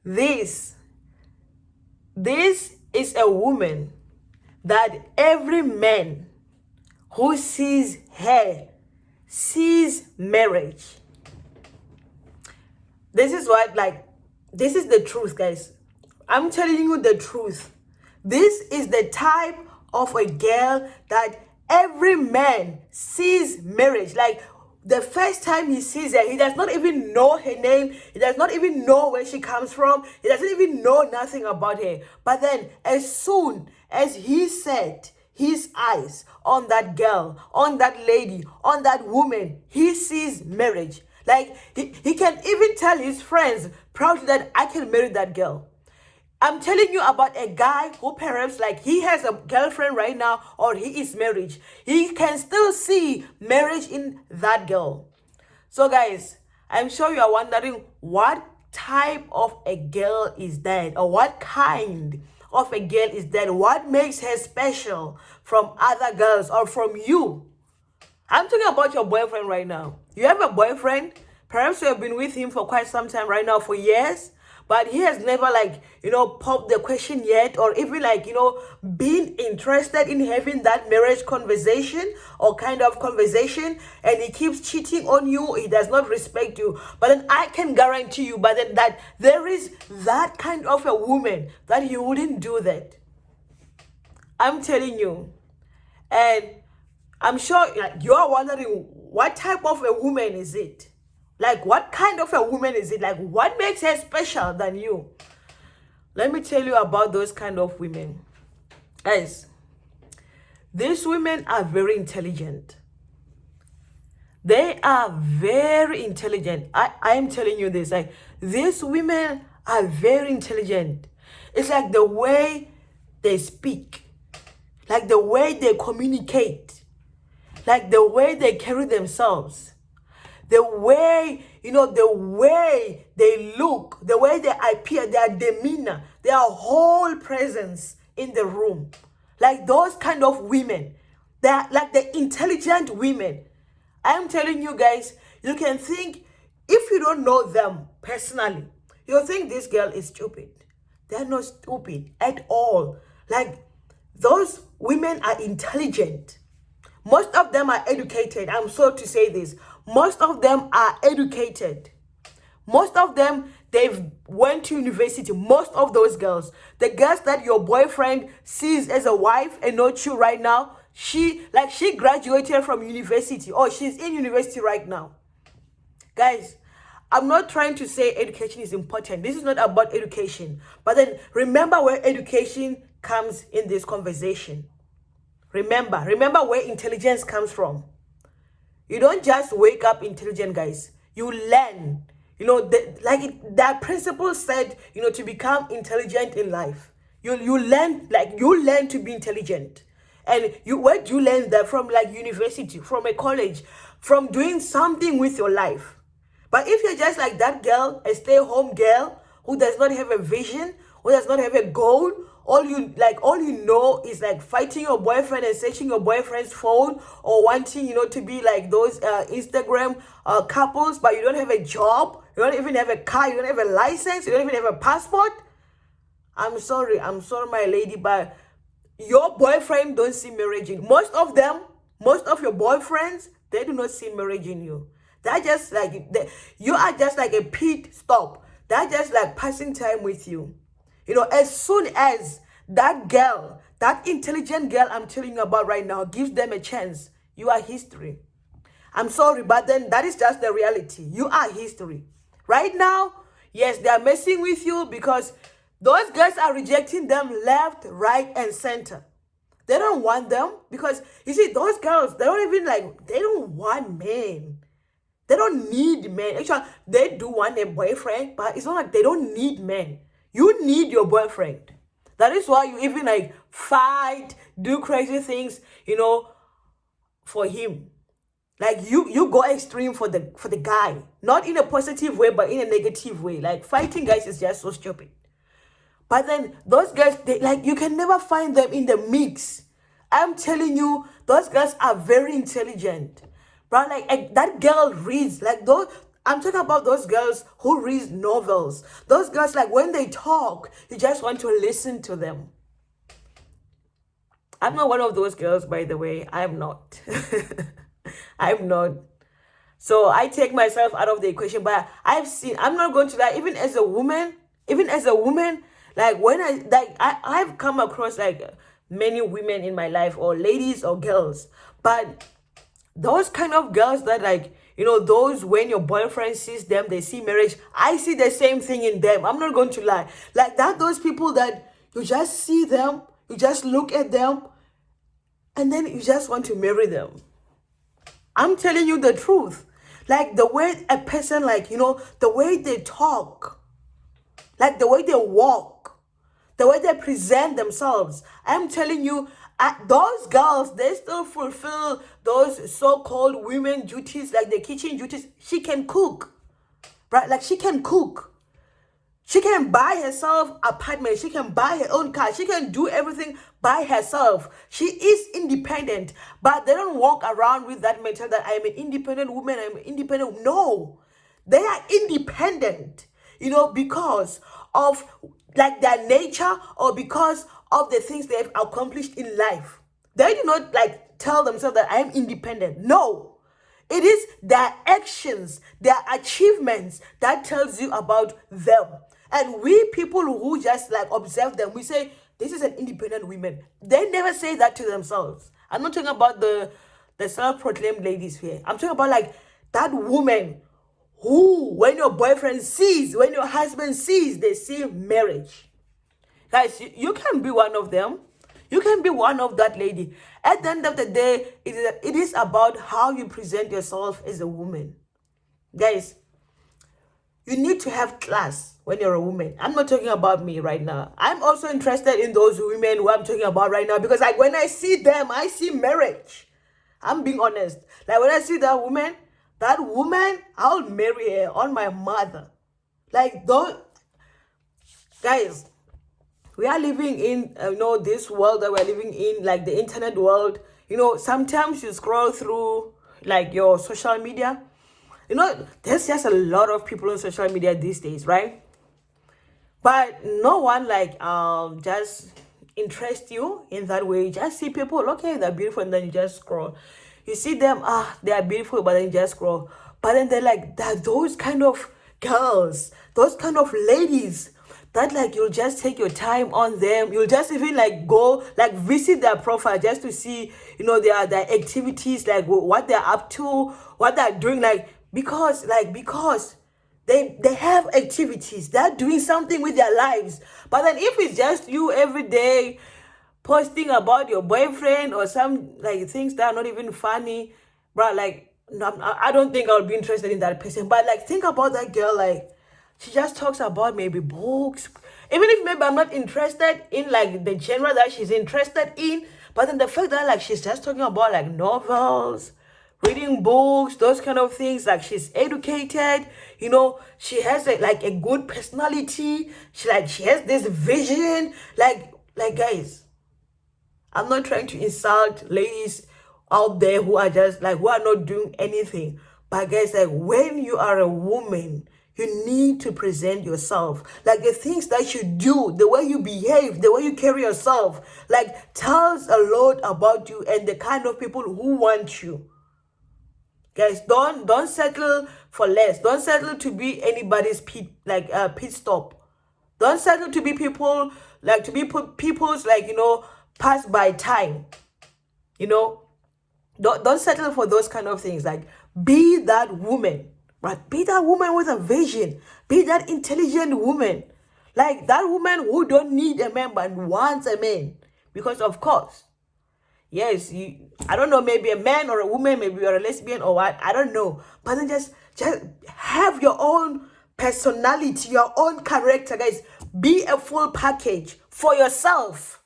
This is a woman that every man who sees her sees marriage. This is this is the truth, guys. I'm telling you the truth. This is the type of a girl that every man sees marriage. Like, the first time he sees her, he does not even know her name. He does not even know where she comes from. He doesn't even know nothing about her. But then, as soon as he set his eyes on that girl, on that lady, on that woman, he sees marriage. Like, he can even tell his friends proudly that I can marry that girl. I'm telling you about a guy who perhaps like he has a girlfriend right now or he is married. He can still see marriage in that girl. So guys, I'm sure you are wondering what type of a girl is that, or what kind of a girl is that? What makes her special from other girls or from you? I'm talking about your boyfriend right now. You have a boyfriend. Perhaps you have been with him for quite some time right now, for years. But he has never popped the question yet, or even been interested in having that marriage conversation or kind of conversation, and he keeps cheating on you. He does not respect you. But then I can guarantee you, that there is that kind of a woman that he wouldn't do that. I'm telling you. And I'm sure you are wondering, what type of a woman is it? Like, what kind of a woman is it? Like, what makes her special than you? Let me tell you about those kind of women. Guys, these women are very intelligent. They are very intelligent. I am telling you this. Like, these women are very intelligent. It's like the way they speak, like the way they communicate, like the way they carry themselves. The way, the way they look, the way they appear, their demeanor, their whole presence in the room. Like those kind of women. They're like the intelligent women. I'm telling you guys, you can think, if you don't know them personally, you'll think this girl is stupid. They're not stupid at all. Like, those women are intelligent. Most of them are educated. I'm sorry to say this. Most of them are educated. Most of them, they've went to university. Most of those girls, the girls that your boyfriend sees as a wife and not you right now, she graduated from university, or she's in university right now. Guys, I'm not trying to say education is important. This is not about education. But then remember where education comes in this conversation. Remember where intelligence comes from. You don't just wake up intelligent, guys. You learn. That principle said, to become intelligent in life. You learn to be intelligent. And where do you learn that from? Like university, from a college, from doing something with your life. But if you're just like that girl, a stay-home girl who does not have a vision, who does not have a goal, all you know is like fighting your boyfriend and searching your boyfriend's phone, or wanting to be like those Instagram couples, but you don't have a job, you don't even have a car, you don't have a license, you don't even have a passport. I'm sorry my lady, but your boyfriend don't see marriage in most of your boyfriends. They do not see marriage in you. They're just you are just like a pit stop. They're just like passing time with you. As soon as that girl, that intelligent girl I'm telling you about right now, gives them a chance, you are history. I'm sorry, but then that is just the reality. You are history. Right now, yes, they are messing with you because those girls are rejecting them left, right, and center. They don't want them because, you see, those girls, they don't want men. They don't need men. Actually, they do want a boyfriend, but it's not like they don't need men. You need your boyfriend. That is why you even fight, do crazy things, for him. Like you go extreme for the guy. Not in a positive way, but in a negative way. Like, fighting guys is just so stupid. But then those guys, you can never find them in the mix. I'm telling you, those girls are very intelligent. But that girl reads, I'm talking about those girls who read novels. Those girls, like when they talk, you just want to listen to them. I'm not one of those girls, by the way. I'm not. I'm not. So I take myself out of the equation. But I'm not going to lie, even as a woman, like when I've come across like many women in my life, or ladies or girls. But those kind of girls that, like, those when your boyfriend sees them, they see marriage. I see the same thing in them. I'm not going to lie. Like that, those people that you just see them, you just look at them, and then you just want to marry them. I'm telling you the truth. Like the way a person, like, the way they talk, like the way they walk, the way they present themselves. I'm telling you, those girls, they still fulfill those so-called women duties, like the kitchen duties. She can cook, right? Like she can cook. She can buy herself apartment. She can buy her own car. She can do everything by herself. She is independent, but they don't walk around with that mental that I'm an independent woman. I'm independent. No, they are independent, because of like their nature, or because of the things they've accomplished in life. They do not like tell themselves that I am independent. No. It is their actions, their achievements that tells you about them. And we people who just like observe them, we say, this is an independent woman. They never say that to themselves. I'm not talking about the self-proclaimed ladies here. I'm talking about like that woman who, when your boyfriend sees, when your husband sees, they see marriage. Guys, you can be one of them. You can be one of that lady. At the end of the day, it is about how you present yourself as a woman. Guys, you need to have class when you're a woman. I'm not talking about me right now. I'm also interested in those women who I'm talking about right now, because like when I see them, I see marriage. I'm being honest. Like when I see that woman, I'll marry her on my mother. Like, don't, guys, we are living in, this world that we're living in, like the internet world. Sometimes you scroll through like your social media. There's just a lot of people on social media these days, right? But no one like just interest you in that way. You just see people, okay, they're beautiful, and then you just scroll. You see them, they are beautiful, but then you just scroll. But then they're those kind of girls, those kind of ladies that like you'll just take your time on them. You'll just even like go like visit their profile just to see, their activities, like what they're up to, what they're doing, like because they have activities. They're doing something with their lives. But then if it's just you every day posting about your boyfriend or some like things that are not even funny, bro, like no, I don't think I'll be interested in that person. But like think about that girl, like she just talks about maybe books. Even if maybe I'm not interested in like the genre that she's interested in, but then the fact that like she's just talking about like novels, reading books, those kind of things, like she's educated, she has a good personality. She has this vision, like guys, I'm not trying to insult ladies out there who are just like, who are not doing anything. But guys, like when you are a woman, you need to present yourself. Like the things that you do, the way you behave, the way you carry yourself, like tells a lot about you and the kind of people who want you. Guys, don't settle for less. Don't settle to be anybody's pit stop. Don't settle to be people's pass by time. Don't settle for those kind of things. Like be that woman, right? Be that woman with a vision. Be that intelligent woman. Like that woman who don't need a man but wants a man. Because of course, yes, I don't know, maybe a man or a woman, maybe you're a lesbian or what, I don't know. But then just have your own personality, your own character, guys. Be a full package for yourself.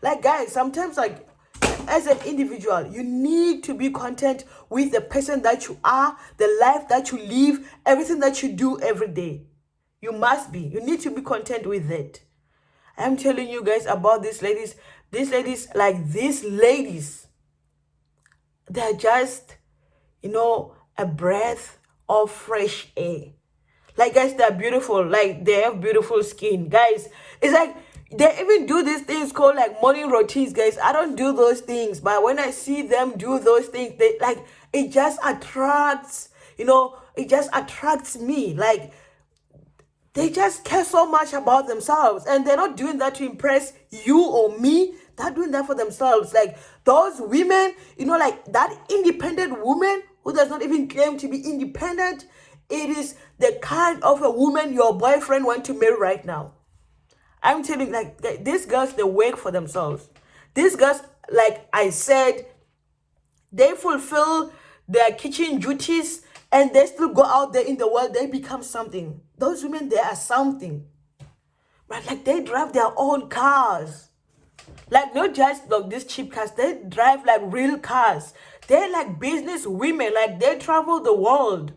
Like guys, sometimes like as an individual, you need to be content with the person that you are, the life that you live, everything that you do every day. You must be. You need to be content with it. I'm telling you guys about these ladies. These ladies, they're just, a breath of fresh air. Like, guys, they're beautiful. Like, they have beautiful skin. Guys, it's like they even do these things called like morning routines, guys. I don't do those things, but when I see them do those things, they like, it just attracts, it just attracts me. Like, they just care so much about themselves, and they're not doing that to impress you or me. They're doing that for themselves. Like, those women, like that independent woman who does not even claim to be independent, it is the kind of a woman your boyfriend wants to marry right now. I'm telling you, like, these girls, they work for themselves. These girls, like I said, they fulfill their kitchen duties, and they still go out there in the world. They become something. Those women, they are something. But like, they drive their own cars. Like, not just like these cheap cars. They drive like real cars. They're like business women. Like, they travel the world.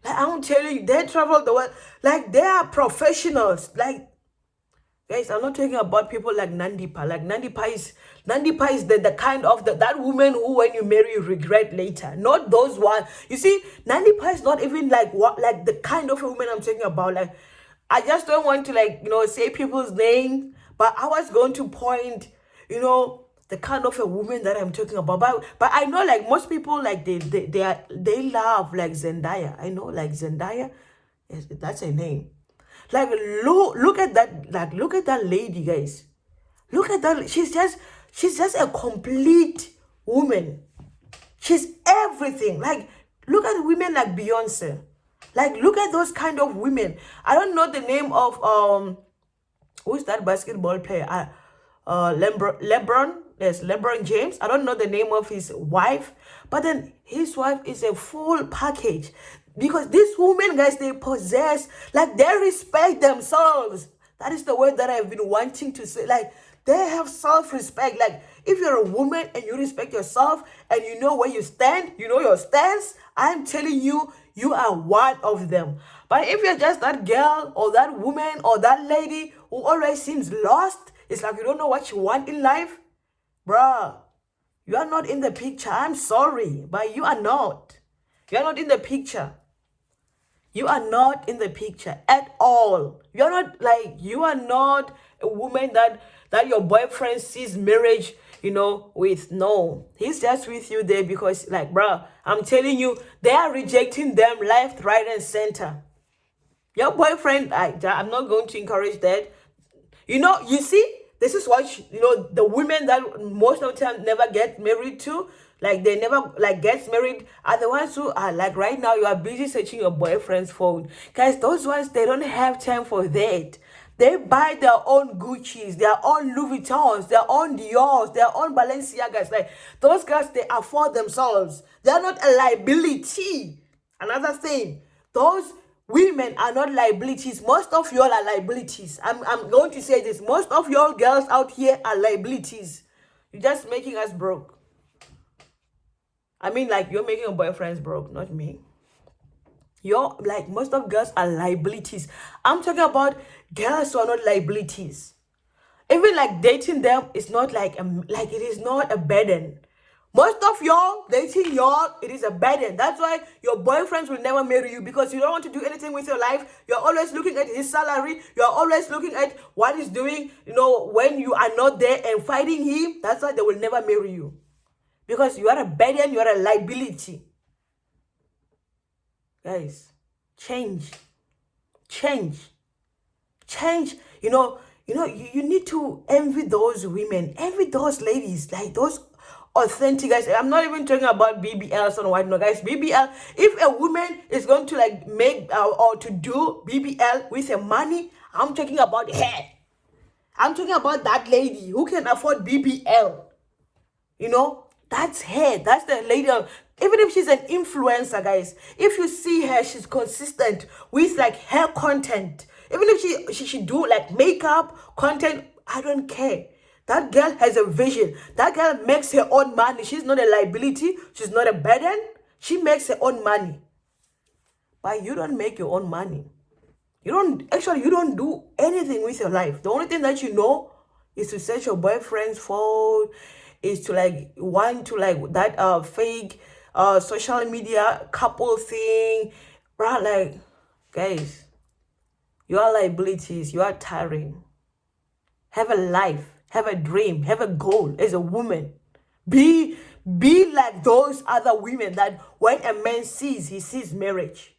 Like, I'm telling you, they travel the world. Like, they are professionals. Like, guys, I'm not talking about people like Nandipa. Like, Nandipa is the kind of that woman who, when you marry, you regret later. Not those ones. You see, Nandipa is not even like the kind of a woman I'm talking about. Like, I just don't want to say people's name, but I was going to point, the kind of a woman that I'm talking about. But I know, like, most people, like, they love like Zendaya. I know, like, Zendaya, yes, that's her name. Like, look at that, like, look at that lady, guys. Look at that. She's just a complete woman. She's everything. Like, look at women like Beyonce. Like, look at those kind of women. I don't know the name of who's that basketball player? LeBron. Yes, LeBron James. I don't know the name of his wife, but then his wife is a full package. Because these women, guys, they possess, like, they respect themselves. That is the word that I've been wanting to say. Like, they have self-respect. Like, if you're a woman and you respect yourself and you know where you stand, you know your stance, I'm telling you, you are one of them. But if you're just that girl or that woman or that lady who always seems lost, it's like you don't know what you want in life, bruh, you are not in the picture. I'm sorry, but you are not. You are not in the picture. You are not in the picture at all. You are not a woman that your boyfriend sees marriage, with. No, he's just with you there because, like, bruh, I'm telling you, they are rejecting them left, right, and center. Your boyfriend, I'm not going to encourage that. You see, this is what, the women that most of the time never get married to, like, they never, like, gets married, are the ones who are, like, right now you are busy searching your boyfriend's phone. Guys, those ones, they don't have time for that. They buy their own Gucci's, their own Louis Vuittons, their own Dior's, their own Balenciagas. Like, those guys, they afford themselves. They are not a liability. Another thing, those women are not liabilities. Most of y'all are liabilities. I'm going to say this. Most of y'all girls out here are liabilities. You're just making us broke. I mean, like, you're making your boyfriends broke, not me. You're like, most of girls are liabilities. I'm talking about girls who are not liabilities. Even like dating them is not like it is not a burden. Most of y'all dating y'all, it is a burden. That's why your boyfriends will never marry you, because you don't want to do anything with your life. You're always looking at his salary. You're always looking at what he's doing, when you are not there and fighting him. That's why they will never marry you. Because you are a burden, you are a liability. Guys, change. You need to envy those women, envy those ladies, like those authentic guys. I'm not even talking about BBLs and whatnot, guys. BBL, if a woman is going to like make or to do BBL with her money, I'm talking about her. I'm talking about that lady who can afford BBL. That's her. That's the lady. Even if she's an influencer, guys, if you see her, she's consistent with like her content. Even if she do like makeup content, I don't care. That girl has a vision. That girl makes her own money. She's not a liability. She's not a burden. She makes her own money. But you don't make your own money. You don't do anything with your life. The only thing that you know is to search your boyfriend's phone, is to like want to like that fake social media couple thing, right? Like, guys, you are liabilities. You are tiring. Have a life. Have a dream. Have a goal as a woman. Be like those other women that when a man sees, he sees marriage.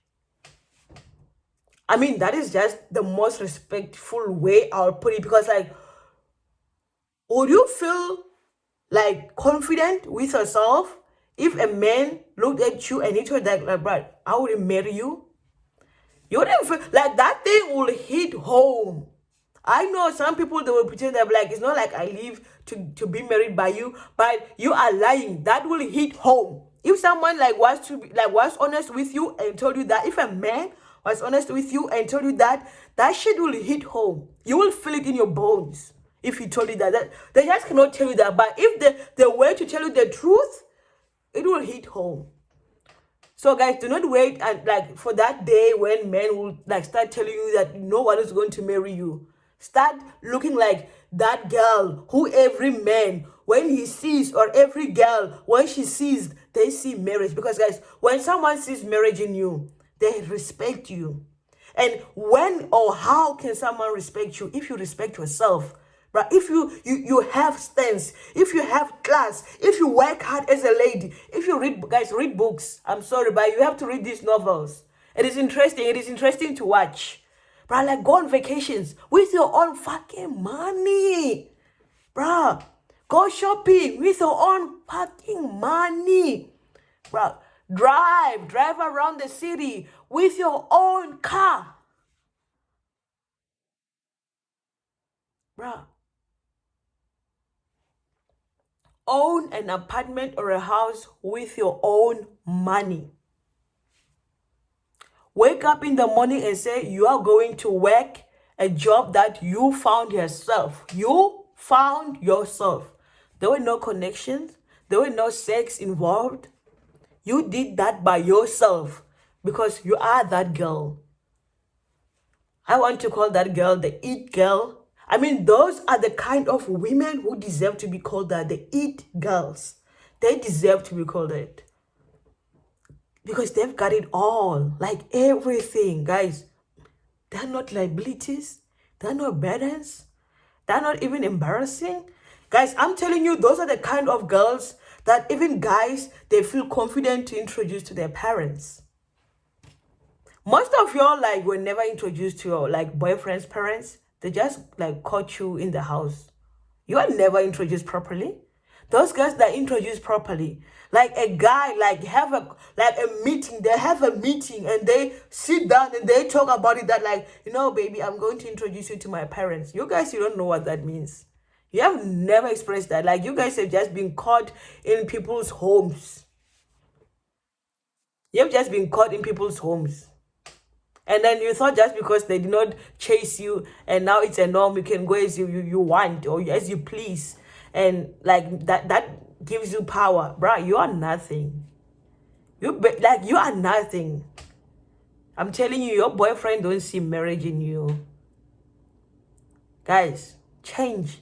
I mean, that is just the most respectful way I'll put it, because like, would you feel like confident with yourself if a man looked at you and he told like, bro, I wouldn't marry you? You wouldn't feel like that thing will hit home. I know some people, they will pretend that like, it's not like I live to be married by you, but you are lying. That will hit home. If someone like was honest with you and told you that, if a man was honest with you and told you that, that shit will hit home. You will feel it in your bones if he told you that. They just cannot tell you that. But if the way to tell you the truth, it will hit home. So guys, do not wait and like for that day when men will like start telling you that no one is going to marry you. Start looking like that girl who every man, when he sees, or every girl when she sees, they see marriage. Because guys, when someone sees marriage in you, they respect you. And when or how can someone respect you? If you respect yourself. Right? If you have stance, if you have class, if you work hard as a lady, if you read, guys, read books. I'm sorry, but you have to read these novels. It is interesting. It is interesting to watch. Bruh, like go on vacations with your own fucking money. Bruh, go shopping with your own fucking money. Bruh, drive around the city with your own car. Bruh. Own an apartment or a house with your own money. Wake up in the morning and say you are going to work a job that you found yourself. You found yourself. There were no connections. There were no sex involved. You did that by yourself because you are that girl. I want to call that girl the it girl. I mean, those are the kind of women who deserve to be called that, the it girls. They deserve to be called it. Because they've got it all, like everything, guys. They're not liabilities. They're not burdens. They're not even embarrassing. Guys, I'm telling you, those are the kind of girls that even guys, they feel confident to introduce to their parents. Most of y'all like were never introduced to your like boyfriend's parents. They just like caught you in the house. You are never introduced properly. Those guys that introduced properly, like a guy like have a meeting. They have a meeting and they sit down and they talk about it. That like, you know, baby, I'm going to introduce you to my parents. You guys, you don't know what that means. You have never experienced that. Like you guys have just been caught in people's homes. You have just been caught in people's homes. And then you thought just because they did not chase you and now it's a norm, you can go as you want or as you please. And like that gives you power. Bruh, you are nothing. You are nothing. I'm telling you, your boyfriend don't see marriage in you. Guys, change.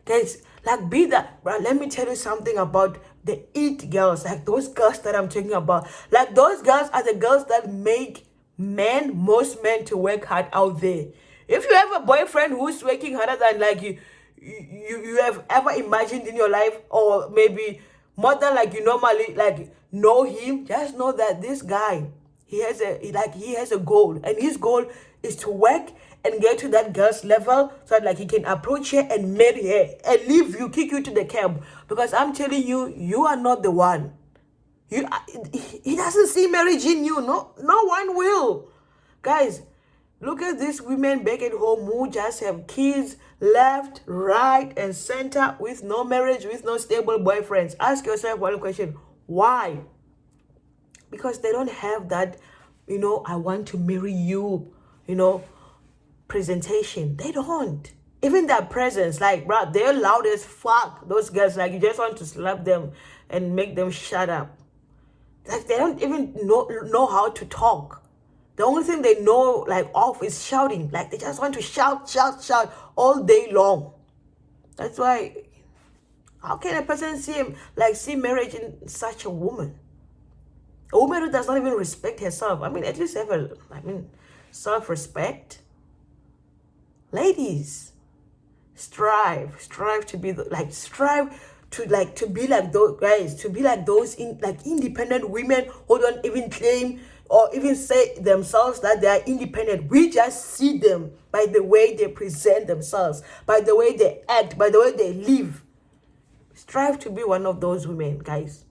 Guys, like be that. Bruh, let me tell you something about the it girls. Like those girls that I'm talking about. Like those girls are the girls that make most men to work hard out there. If you have a boyfriend who's working harder than like you have ever imagined in your life, or maybe more than like you normally like know him, just know that this guy, he has a goal, and his goal is to work and get to that girl's level so that like he can approach her and marry her and leave you, kick you to the curb. Because I'm telling you, you are not the one. He doesn't see marriage in you. No one will. Guys, look at these women back at home who just have kids left, right, and center with no marriage, with no stable boyfriends. Ask yourself one question. Why? Because they don't have that, I want to marry you, presentation. They don't. Even their presence, like, bro, they're loud as fuck. Those girls, like, you just want to slap them and make them shut up. Like they don't even know how to talk. The only thing they know like off is shouting. Like they just want to shout all day long. That's why How can a person see marriage in such a woman? A woman who does not even respect herself. I mean, at least have self-respect. Ladies, strive to be to be like those guys, to be like those independent women who don't even claim or even say themselves that they are independent. We just see them by the way they present themselves, by the way they act, by the way they live. Strive to be one of those women, guys.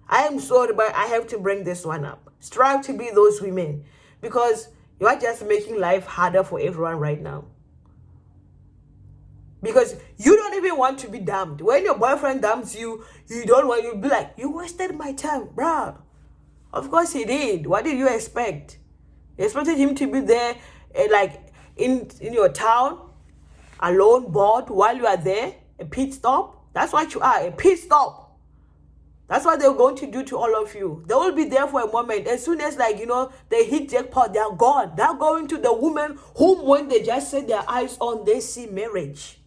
I am sorry, but I have to bring this one up. Strive to be those women, because you are just making life harder for everyone right now. Because you don't even want to be dumped. When your boyfriend dumps you, you don't want, you'll be like, you wasted my time, bruh. Of course he did. What did you expect? You expected him to be there, in your town, alone, bored, while you are there, a pit stop. That's what you are, a pit stop. That's what they're going to do to all of you. They will be there for a moment. As soon as, they hit jackpot, they are gone. They're going to the woman whom, when they just set their eyes on, they see marriage.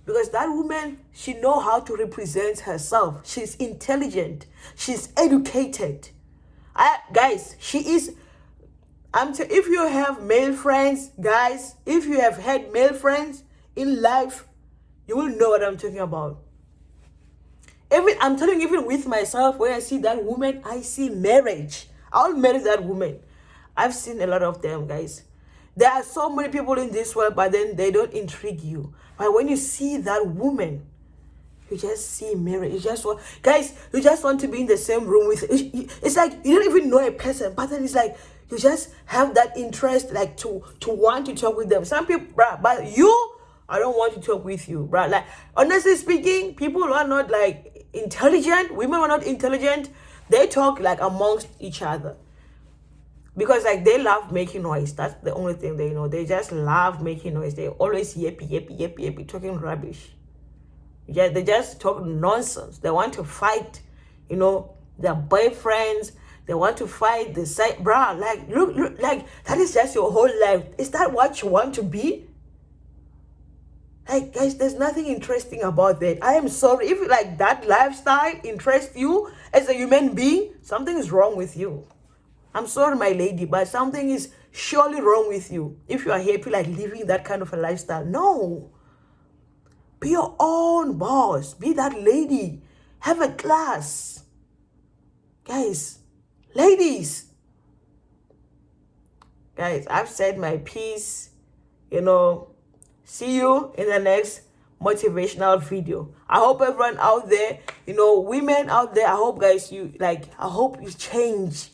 Because that woman, she knows how to represent herself. She's intelligent. She's educated. Guys, she is... if you have male friends, guys, if you have had male friends in life, you will know what I'm talking about. I'm telling you, even with myself, when I see that woman, I see marriage. I'll marry that woman. I've seen a lot of them, guys. There are so many people in this world, but then they don't intrigue you. But when you see that woman, you just see marriage. You just want to be in the same room with. It's like you don't even know a person, but then it's like you just have that interest, to want to talk with them. Some people, bruh, but you, I don't want to talk with you, bruh. Like, honestly speaking, people who are not intelligent, women who are not intelligent, they talk amongst each other. Because they love making noise. That's the only thing they know. They just love making noise. They always yappy, talking rubbish. Yeah, they just talk nonsense. They want to fight, their boyfriends. They want to fight the side. Bruh, look, that is just your whole life. Is that what you want to be? Guys, there's nothing interesting about that. I am sorry. If that lifestyle interests you as a human being, something is wrong with you. I'm sorry, my lady, but something is surely wrong with you if you are happy living that kind of a lifestyle. No. Be your own boss. Be that lady. Have a class. Guys, ladies. Guys, I've said my piece. See you in the next motivational video. I hope everyone out there, women out there, I hope, guys, I hope you change.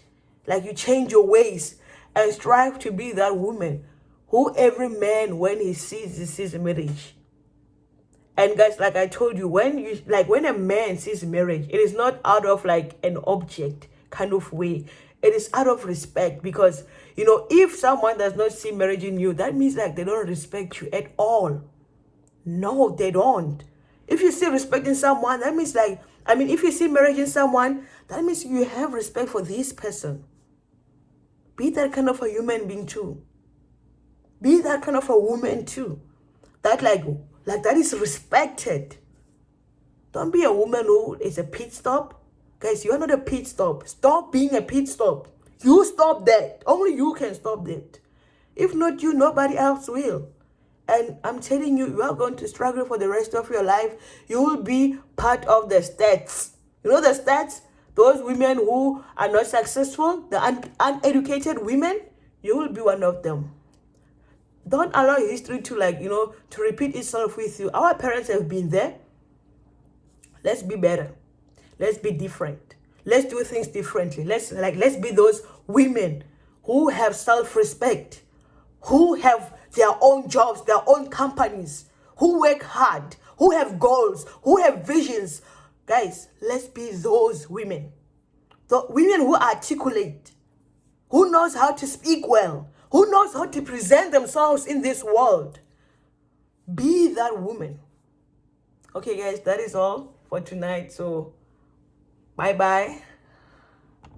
You change your ways and strive to be that woman who every man, when he sees marriage. And guys, like I told you, when a man sees marriage, it is not out of an object kind of way. It is out of respect, because if someone does not see marriage in you, that means they don't respect you at all. No, they don't. If you see respect in someone, that means if you see marriage in someone, that means you have respect for this person. Be that kind of a human being too. Be that kind of a woman too. That that is respected. Don't be a woman who is a pit stop. Guys, you are not a pit stop. Stop being a pit stop. You stop that. Only you can stop that. If not you, nobody else will. And I'm telling you, you are going to struggle for the rest of your life. You will be part of the stats. You know the stats? Those women who are not successful, the uneducated women, you will be one of them. Don't allow history to to repeat itself with you. Our parents have been there. Let's be better. Let's be different. Let's do things differently. Let's be those women who have self-respect, who have their own jobs, their own companies, who work hard, who have goals, who have visions. Guys, let's be those women. The women who articulate, who knows how to speak well, who knows how to present themselves in this world. Be that woman. Okay, guys, that is all for tonight. So, bye-bye.